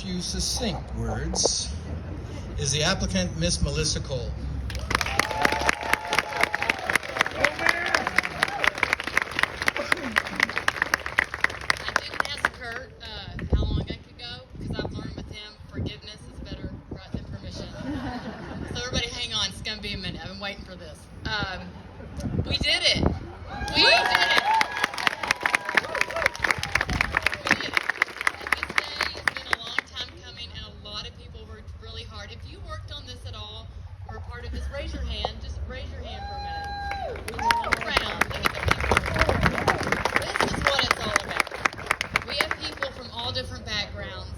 few succinct words is the applicant, Miss Melissa Cole. Waiting for this. We did it. We did it. We did it. This day has been a long time coming, and a lot of people worked really hard. If you worked on this at all, or a part of this, raise your hand. Just raise your hand for a minute. Just look around. This is what it's all about. We have people from all different backgrounds,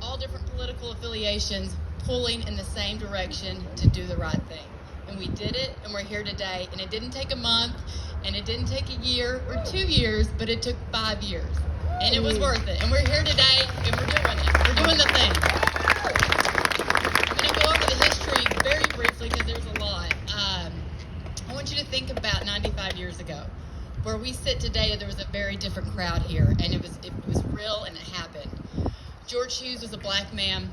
all different political affiliations, pulling in the same direction to do the right thing. And we did it, and we're here today. And it didn't take a month, and it didn't take a year or 2 years, but it took 5 years. And it was worth it. And we're here today, and we're doing it. We're doing the thing. I'm going to go over the history very briefly because there's a lot. I want you to think about 95 years ago. Where we sit today, there was a very different crowd here, and it was real, and it happened. George Hughes was a black man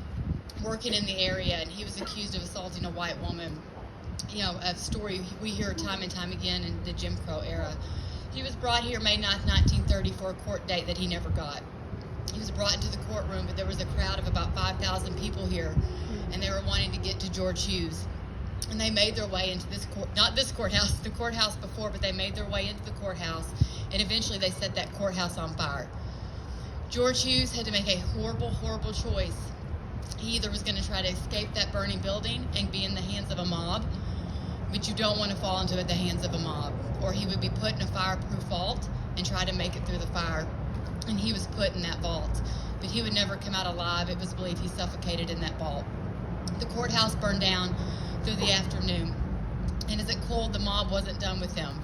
working in the area, and he was accused of assaulting a white woman. You know, a story we hear time and time again in the Jim Crow era. He was brought here May 9th, 1930 for a court date that he never got. He was brought into the courtroom, but there was a crowd of about 5,000 people here, and they were wanting to get to George Hughes. And they made their way into this court, not this courthouse, the courthouse before, but they made their way into the courthouse, and eventually they set that courthouse on fire. George Hughes had to make a horrible, horrible choice. He either was going to try to escape that burning building and be in the hands of a mob, but you don't want to fall into the hands of a mob, or he would be put in a fireproof vault and try to make it through the fire. And he was put in that vault, but he would never come out alive. It was believed he suffocated in that vault. The courthouse burned down through the afternoon, and as it cooled, the mob wasn't done with him.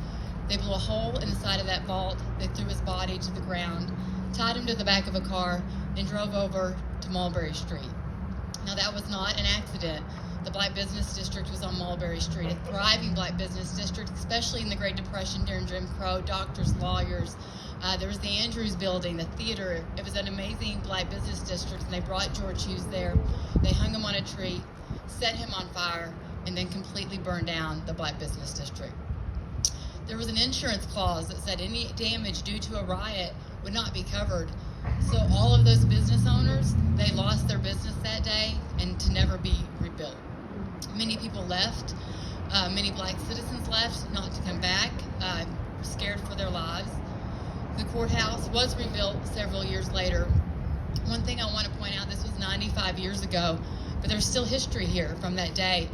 They blew a hole in the side of that vault. They threw his body to the ground, tied him to the back of a car, and drove over to Mulberry Street. Now, that was not an accident. The Black Business District was on Mulberry Street, a thriving Black Business District, especially in the Great Depression during Jim Crow, doctors, lawyers. There was the Andrews Building, the theater. It was an amazing Black Business District, and they brought George Hughes there. They hung him on a tree, set him on fire, and then completely burned down the Black Business District. There was an insurance clause that said any damage due to a riot would not be covered. So all of those business owners, they lost their business that day and to never be rebuilt. Many people left. Many black citizens left, not to come back, scared for their lives. The courthouse was rebuilt several years later. One thing I want to point out, this was 95 years ago, but there's still history here from that day.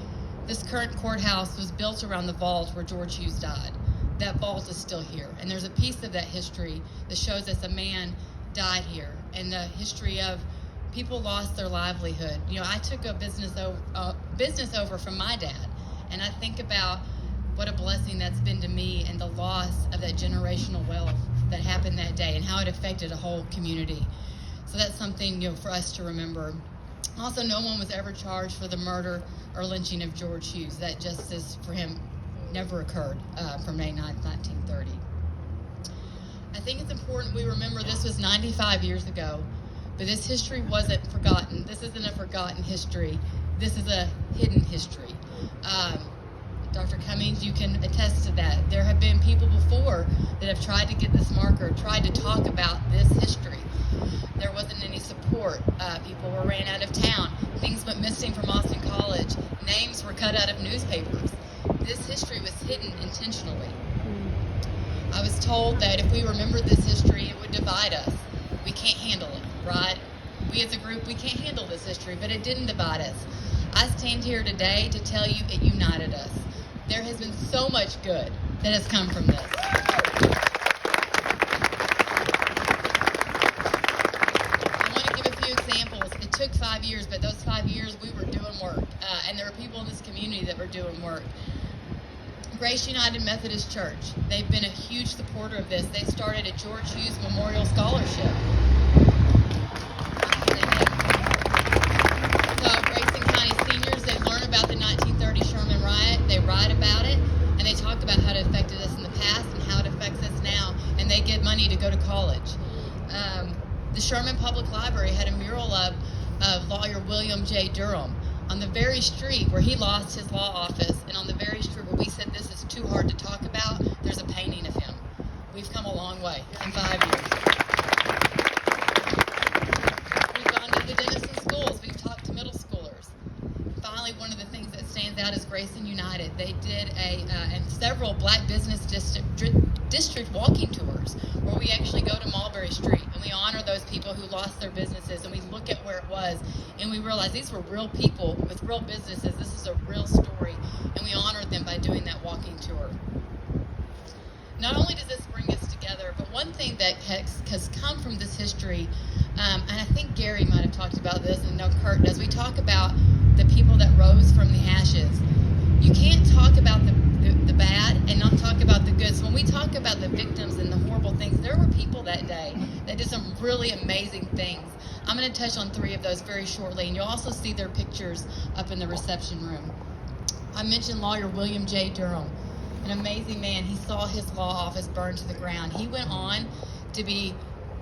This current courthouse was built around the vault where George Hughes died. That vault is still here, and there's a piece of that history that shows us a man died here, and the history of people lost their livelihood. You know, I took a business over from my dad, and I think about what a blessing that's been to me and the loss of that generational wealth that happened that day and how it affected a whole community. So that's something, you know, for us to remember. Also, no one was ever charged for the murder or lynching of George Hughes. That justice for him never occurred from May 9th, 1930. I think it's important we remember this was 95 years ago, but this history wasn't forgotten. This isn't a forgotten history. This is a hidden history. Dr. Cummings, you can attest to that. There have been people before that have tried to get this marker, tried to talk about this history. There wasn't any support. People were ran out of town. Things went missing from Austin College. Names were cut out of newspapers. This history was hidden intentionally. I was told that if we remembered this history, it would divide us. We can't handle it, right? We as a group, we can't handle this history, but it didn't divide us. I stand here today to tell you it united us. There has been so much good that has come from this. I want to give a few examples. It took 5 years, but those 5 years we were doing work, and there were people in this community that were doing work. Grace United Methodist Church, they've been a huge supporter of this. They started a George Hughes Memorial Scholarship. So Grayson County seniors, they learn about the 1930 Sherman riot, they write about it, and they talk about how it affected us in the past and how it affects us now, and they get money to go to college. The Sherman Public Library had a mural of lawyer William J. Durham. On the very street where he lost his law office, and on the very street where we said this is too hard to talk about, there's a painting of him. We've come a long way in 5 years. We've gone to the Denison schools. We've talked to middle schoolers. Finally, one of the things that stands out is Grayson United. They did and several Black business district walking tours where we actually go to Mulberry Street and we honor those people who lost their businesses, and we look at where it was and we realize these were real people with real businesses. This is a real story, and we honor them by doing that walking tour. Not only does this bring us together, but one thing that has come from this history, and I think Gary might have talked about this, and no, Kurt does, we talk about the people that rose from the ashes. You can't talk about the bad and not talk about the good. So when we talk about the victims and the horrible things, there were people that day that did some really amazing things. I'm going to touch on 3 of those very shortly, and you'll also see their pictures up in the reception room. I mentioned lawyer William J. Durham, an amazing man. He saw his law office burned to the ground. He went on to be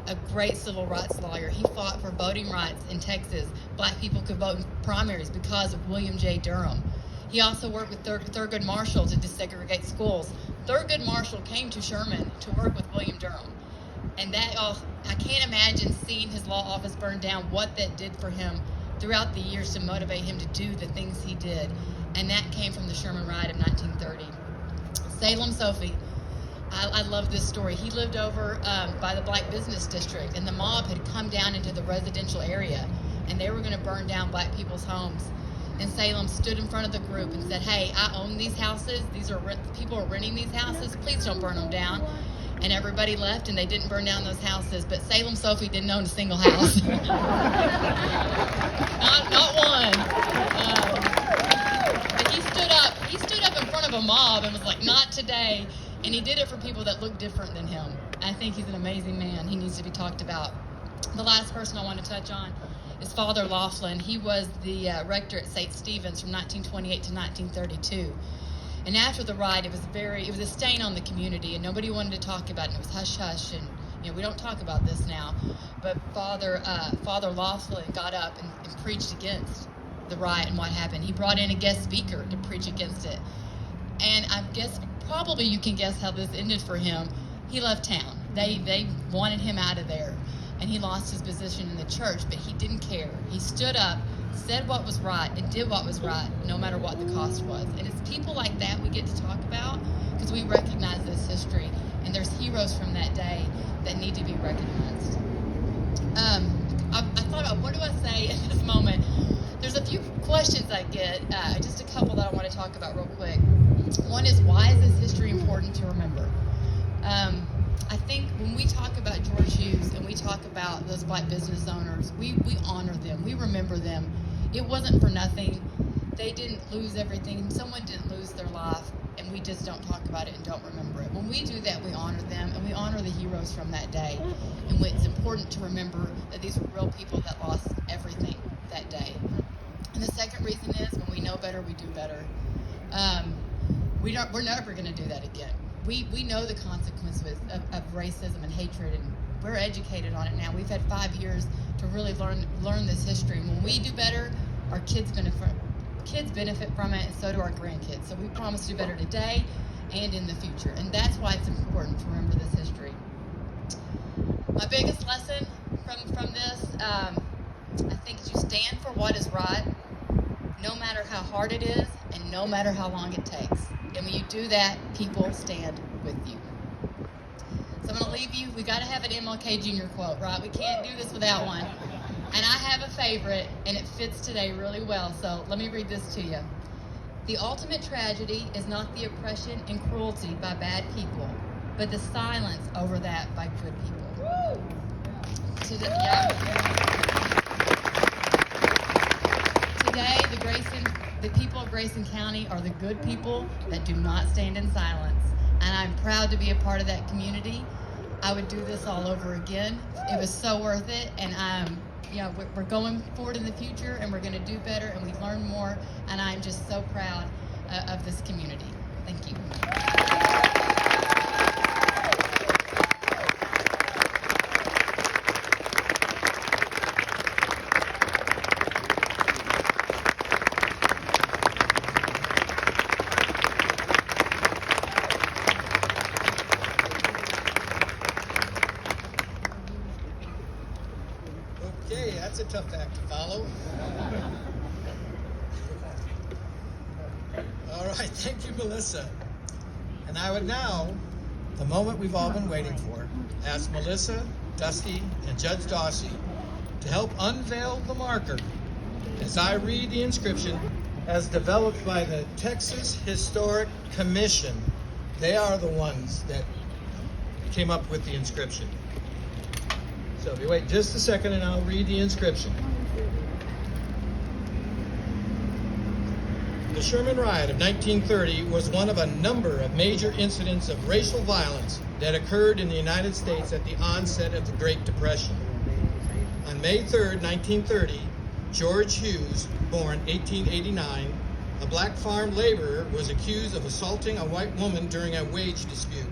a great civil rights lawyer. He fought for voting rights in Texas. Black people could vote in primaries because of William J. Durham. He also worked with Thurgood Marshall to desegregate schools. Thurgood Marshall came to Sherman to work with William Durham. And I can't imagine seeing his law office burned down, what that did for him throughout the years to motivate him to do the things he did. And that came from the Sherman Riot of 1930. Salem Sophie. I love this story. He lived over by the Black business district, and the mob had come down into the residential area, and they were going to burn down Black people's homes. And Salem stood in front of the group and said, "Hey, I own these houses. People are renting these houses. Please don't burn them down." And everybody left, and they didn't burn down those houses. But Salem Sophie didn't own a single house. not one. But he stood up in front of a mob and was like, "Not today." And he did it for people that look different than him. I think he's an amazing man. He needs to be talked about. The last person I want to touch on is Father Laughlin. He was the rector at St. Stephen's from 1928 to 1932. And after the riot, it was a stain on the community, and nobody wanted to talk about it. It was hush hush, and we don't talk about this now. But Father Laughlin got up and preached against the riot and what happened. He brought in a guest speaker to preach against it. And I guess probably you can guess how this ended for him. He left town. They wanted him out of there, and he lost his position in the church, but he didn't care. He stood up, said what was right, and did what was right, no matter what the cost was. And it's people like that we get to talk about because we recognize this history, and there's heroes from that day that need to be recognized. I thought about what do I say in this moment. There's a few questions I get, just a couple that I want to talk about real quick. One is, why is this history important to remember? I think when we talk about George Hughes and we talk about those Black business owners, we honor them, we remember them. It wasn't for nothing. They didn't lose everything. Someone didn't lose their life, and we just don't talk about it and don't remember it. When we do that, we honor them, and we honor the heroes from that day. And it's important to remember that these were real people that lost everything that day. And the second reason is, when we know better, we do better. We're never going to do that again. We know the consequences of racism and hatred, and we're educated on it now. We've had 5 years to really learn this history. And when we do better, our kids benefit from it, and so do our grandkids. So we promise to do better today and in the future. And that's why it's important to remember this history. My biggest lesson from this, I think, is you stand for what is right, no matter how hard it is, and no matter how long it takes. And when you do that, people stand with you. So I'm going to leave you. We got to have an MLK Jr. quote, right? We can't do this without one. And I have a favorite, and it fits today really well. So let me read this to you. The ultimate tragedy is not the oppression and cruelty by bad people, but the silence over that by good people. Woo! Today, the people of Grayson County are the good people that do not stand in silence. And I'm proud to be a part of that community. I would do this all over again. It was so worth it. And we're going forward in the future, and we're going to do better, and we learn more. And I'm just so proud of this community. Thank you. act to follow. All right, thank you, Melissa. And I would now, the moment we've all been waiting for, ask Melissa, Dusty, and Judge Dawsey to help unveil the marker as I read the inscription as developed by the Texas Historic Commission. They are the ones that came up with the inscription. So if you wait just a second and I'll read the inscription. The Sherman riot of 1930 was one of a number of major incidents of racial violence that occurred in the United States at the onset of the Great Depression. On May 3rd, 1930, George Hughes, born 1889, a black farm laborer, was accused of assaulting a white woman during a wage dispute.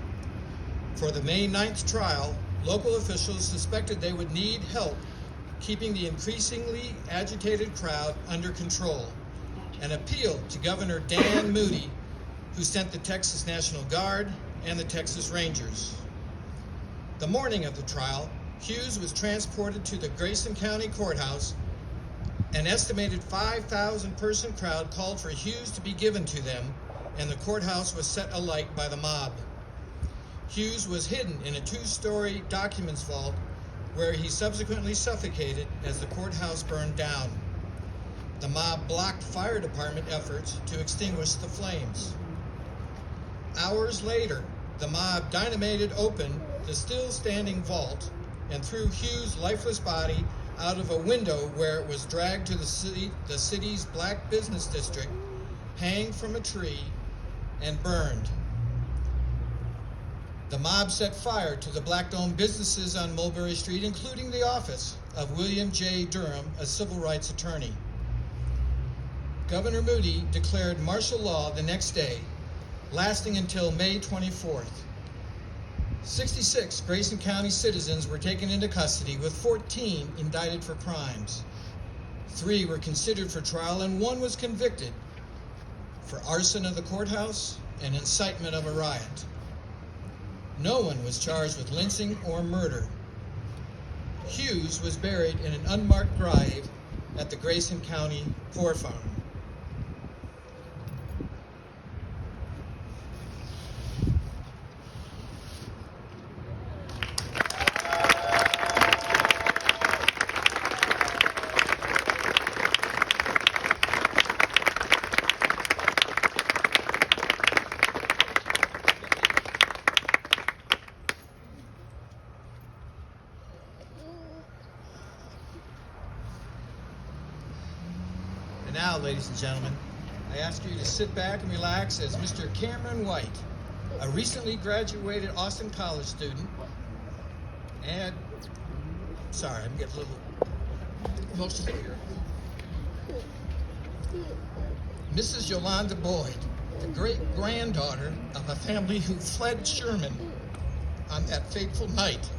For the May 9th trial, local officials suspected they would need help keeping the increasingly agitated crowd under control, and appealed to Governor Dan Moody, who sent the Texas National Guard and the Texas Rangers. The morning of the trial, Hughes was transported to the Grayson County Courthouse. An estimated 5,000-person crowd called for Hughes to be given to them, and the courthouse was set alight by the mob. Hughes was hidden in a 2-story documents vault where he subsequently suffocated as the courthouse burned down. The mob blocked fire department efforts to extinguish the flames. Hours later, the mob dynamited open the still-standing vault and threw Hughes' lifeless body out of a window where it was dragged to the city's black business district, hanged from a tree, and burned. The mob set fire to the black-owned businesses on Mulberry Street, including the office of William J. Durham, a civil rights attorney. Governor Moody declared martial law the next day, lasting until May 24th. 66 Grayson County citizens were taken into custody, with 14 indicted for crimes. 3 were considered for trial, and 1 was convicted for arson of the courthouse and incitement of a riot. No one was charged with lynching or murder. Hughes was buried in an unmarked grave at the Grayson County Poor Farm. And now, ladies and gentlemen, I ask you to sit back and relax as Mr. Cameron White, a recently graduated Austin College student, and, sorry, I'm getting a little emotional here, Mrs. Yolanda Boyd, the great-granddaughter of a family who fled Sherman on that fateful night,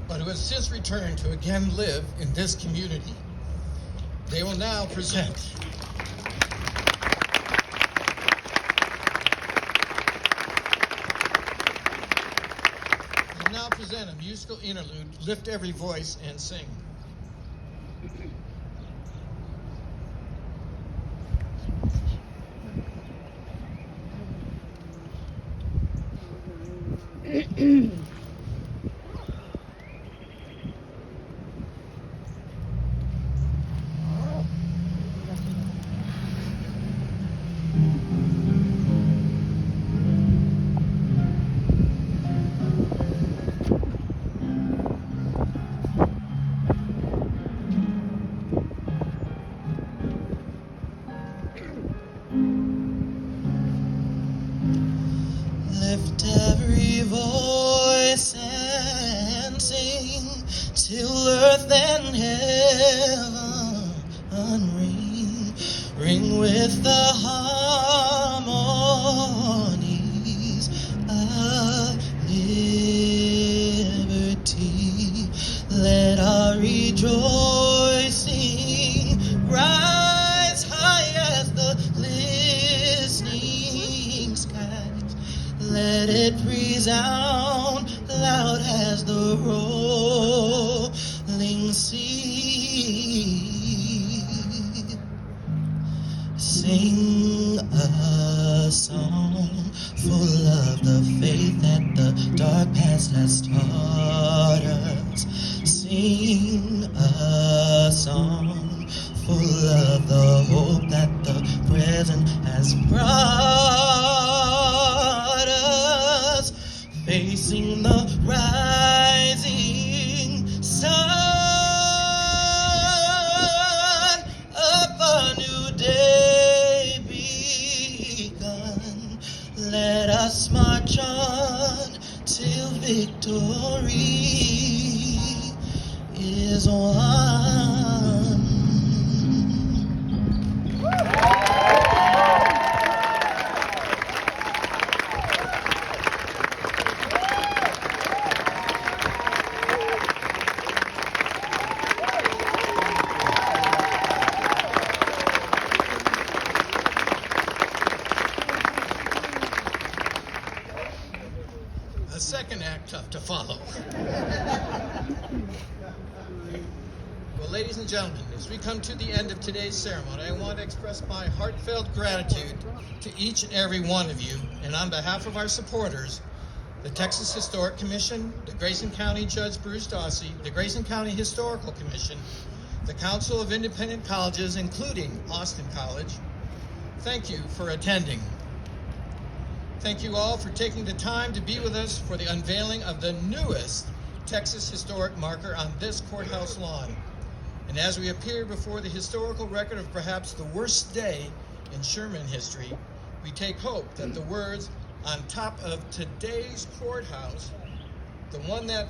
but who has since returned to again live in this community. They will now present a musical interlude, Lift Every Voice and Sing. Lift every voice and sing till earth and heaven ring with the harmonies of liberty. Let our rejoicing rise high as the listening skies. Let it resound loud as the rolling sea. Sing a song full of the faith that the dark past has taught us. Sing a song full of the hope that the present has brought us. Facing the rising sun of a new day begun. Let us march on till victory is won. A second act tough to follow. Well, ladies and gentlemen, as we come to the end of today's ceremony, I want to express my heartfelt gratitude to each and every one of you, and on behalf of our supporters, the Texas Historic Commission, the Grayson County Judge Bruce Dawsey, the Grayson County Historical Commission, the Council of Independent Colleges, including Austin College. Thank you for attending. Thank you all for taking the time to be with us for the unveiling of the newest Texas historic marker on this courthouse lawn. And as we appear before the historical record of perhaps the worst day in Sherman history, we take hope that the words on top of today's courthouse, the one that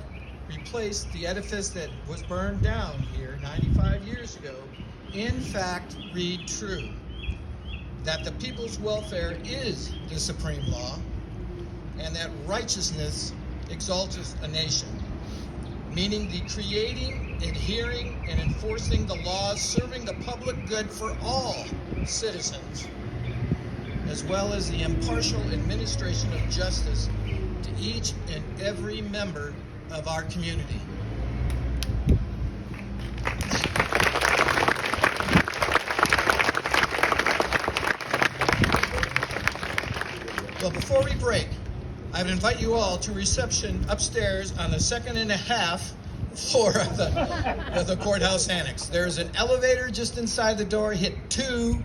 replaced the edifice that was burned down here 95 years ago, in fact read true. That the people's welfare is the supreme law, and that righteousness exalteth a nation, meaning the creating, adhering, and enforcing the laws serving the public good for all citizens, as well as the impartial administration of justice to each and every member of our community. Well, before we break, I would invite you all to reception upstairs on the second and a half floor of the courthouse annex. There's an elevator just inside the door. Hit 2